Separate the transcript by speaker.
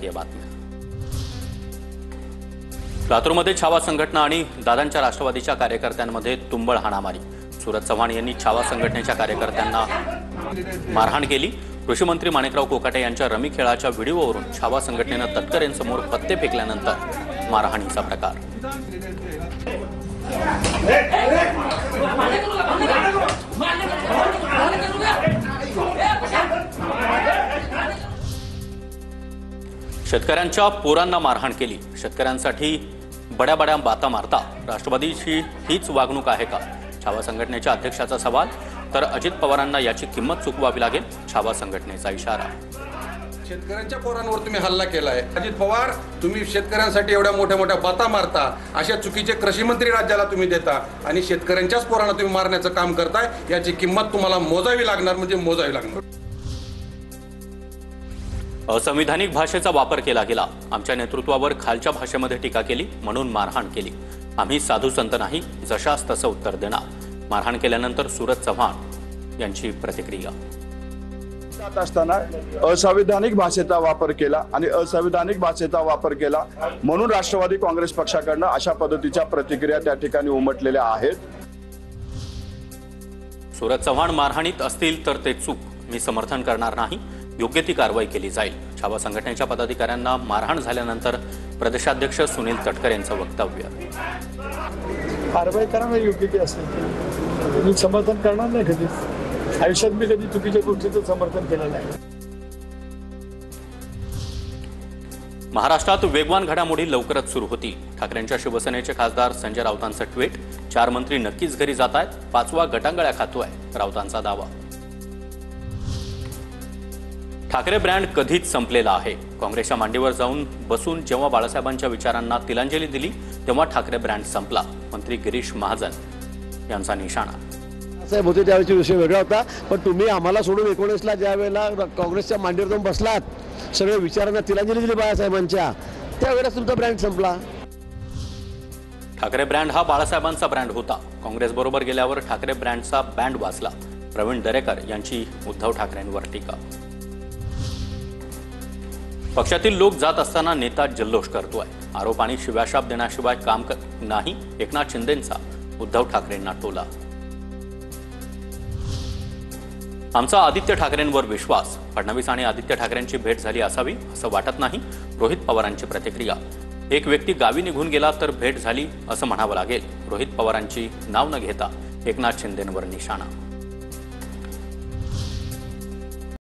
Speaker 1: राजकीय बातम्या। लातूरमध्ये छावा संघटना आणि दादांच्या राष्ट्रवादीच्या कार्यकर्त्यांमध्ये तुंबळ हाणामारी। सूरज चव्हाण यांनी छावा संघटनेच्या कार्यकर्त्यांना मारहाण केली। कृषी मंत्री माणिकराव कोकाटे यांच्या रमी खेळाच्या व्हिडिओवरून छावा संघटनेने तटकरेंसमोर पत्ते फेकल्यानंतर मारहाणीचा प्रकार। शेतकऱ्यांच्या पोरांना मारहाण केली। शेतकऱ्यांसाठी बड्या बाता मारता राष्ट्रवादीची हीच वागणूक आहे का? छावा संघटनेच्या अध्यक्षाचा सवाल। तर अजित पवारांना याची किंमत चुकवावी लागेल, छावा संघटनेचा इशारा।
Speaker 2: शेतकऱ्यांच्या पोरांवर तुम्ही हल्ला केलाय। अजित पवार, तुम्ही शेतकऱ्यांसाठी एवढ्या मोठ्या बाता मारता, अशा चुकीचे कृषी मंत्री राज्याला तुम्ही देता आणि शेतकऱ्यांच्याच पोरांना तुम्ही मारण्याचं काम करताय। याची किंमत तुम्हाला मोजावी लागणार, म्हणजे मोजावी लागणार।
Speaker 1: असंविधानिक भाषेचा वापर केला गेला। आमच्या नेतृत्वावर खालच्या भाषेमध्ये टीका केली म्हणून मारहाण केली। आम्ही साधू संत नाही, जशास तसं उत्तर देणार। मारहाण केल्यानंतर सूरज चव्हाण यांची प्रतिक्रिया।
Speaker 3: असताना असंविधानिक भाषेचा वापर केला आणि असंविधानिक भाषेचा वापर केला म्हणून राष्ट्रवादी काँग्रेस पक्षाकडून अशा पद्धतीच्या प्रतिक्रिया त्या ठिकाणी उमटलेल्या आहेत।
Speaker 1: सूरज चव्हाण मारहाणीत असतील तर ते चूक, मी समर्थन करणार नाही, योग्य ती कारवाई केली जाईल। छावा संघटनेच्या पदाधिकाऱ्यांना मारहाण झाल्यानंतर प्रदेशाध्यक्ष सुनील तटकरे यांचं वक्तव्य।
Speaker 4: कारवाई करणं योग्य ती असेल, मी समर्थन करणार नाही। कधीच आयुष्यात मी कधी चुकीच्या गोष्टीचं समर्थन केलं नाही।
Speaker 1: महाराष्ट्रात वेगवान घडामोडी लवकरच सुरू होती। ठाकरेंच्या शिवसेनेचे खासदार संजय राऊतांचं ट्विट, 4 मंत्री नक्कीच घरी जात आहेत, 5वा गटांगळ्या खातोय, राऊतांचा दावा। ठाकरे ब्रँड कधीच संपलेला आहे। काँग्रेसच्या मांडीवर जाऊन बसून जेव्हा बाळासाहेबांच्या विचारांना तिलांजली दिली तेव्हा ठाकरे ब्रँड संपला, मंत्री गिरीश महाजन यांचा निशाणा।
Speaker 5: साहेब होते त्यावेळेचा विषय वेगळा होता, पण तुम्ही आम्हाला सोडून 19ला ज्या वेळेला काँग्रेसच्या मांडीवर जाऊन बसलात, सगळ्या विचारांना तिलांजली दिली बाळासाहेबांच्या, त्यावेळेला तुमचा ब्रँड संपला।
Speaker 1: ठाकरे ब्रँड हा बाळासाहेबांचा ब्रँड होता। काँग्रेस बरोबर गेल्यावर ठाकरे ब्रँडचा बँड वाजला। प्रवीण दरेकर यांची उद्धव ठाकरेंवर टीका। पक्षातील लोक जात असताना नेता जल्लोष करतोय, आरोप आणि शिव्याशाप देण्याशिवाय काम नाही, एकनाथ शिंदेंचा उद्धव ठाकरेंना टोला। आमचा आदित्य ठाकरेंवर विश्वास, फडणवीस आणि आदित्य ठाकरेंची भेट झाली असावी असं वाटत नाही, रोहित पवारांची प्रतिक्रिया। एक व्यक्ती गावी निघून गेला तर भेट झाली असं म्हणावं लागेल, रोहित पवारांची नाव न घेता एकनाथ शिंदेंवर निशाणा।